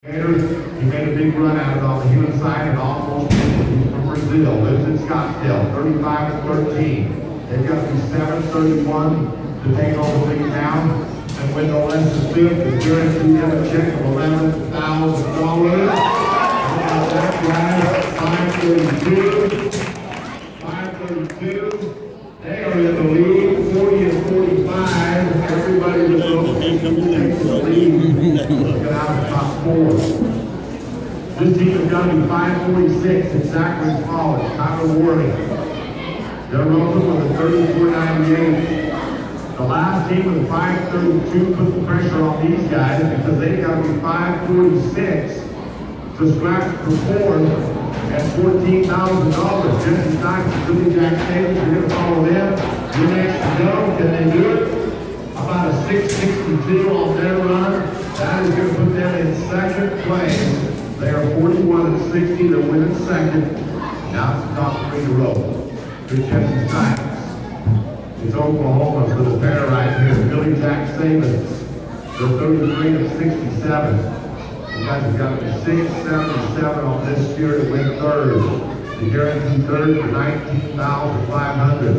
He made a big run out of it on the human side and almost from Brazil. Lives in Scottsdale, 35-13. They've got to 7:31 to take all the things down and win no less than fifth. The guaranteed have a check of $11,000. That drive, 5:32. They are in the lead, 40-45. Everybody was over takes the lead. Looking out of the top four. This team has got to be 5:46. It's Zachary College, Tyler Warning. They're rolling with a 34.98. The last team with a 5:32 put the pressure on these guys because they've got to be 5:46 to scratch the fourth at $14,000. Jesse Knox and Billy Jack Stevens are going to follow them. You're next to go. Can they do it? About a 6:62 on their run. That is going to put them in second place. They are 41-60. They're winning second. Now it's the top three to row. Good Jesse Knox. It's Oklahoma for the pair right here. Billy Jack Stevens. They're 33-67. You guys have got to 677 on this year to win third. The guaranteed third for $19,500.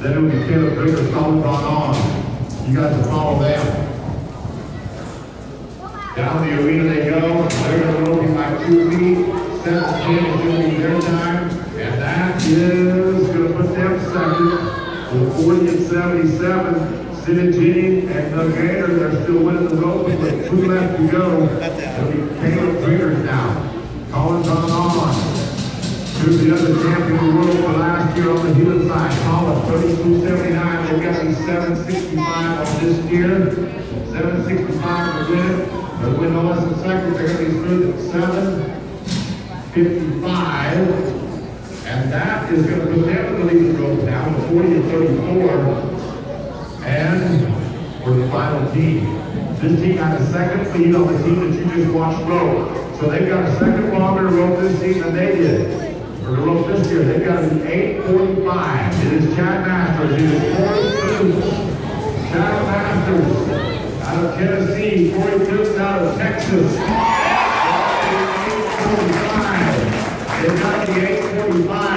Then it'll be Caleb Bigger calling on. You guys will follow them. Down the arena they go. They're going to roll him by 2 feet. 7-10 is going to be their time. And that is going to put them second with 40-77. Sinigini and the Gator, they're still winning the vote with 2 left to go. It'll be Caleb Triggers now. Collins on. Who's the other champion in the world for last year on the human side? Collins, 32.79. They've got to be 7.65 on this year. 7.65 to win. They'll win no less than second. They're going to be through at 7.55. And that is going to put them in the lead rope now to 40-34. And for the final team. This team got a second lead on the team that you just watched row. So they've got a second longer rope this season than they did. For the rope this year, they've got to be 8:45. It is Chad Masters. It is Kory Koontz. Chad Masters out of Tennessee. Kory Koontz out of Texas. 8:45. They've got to be 8:45.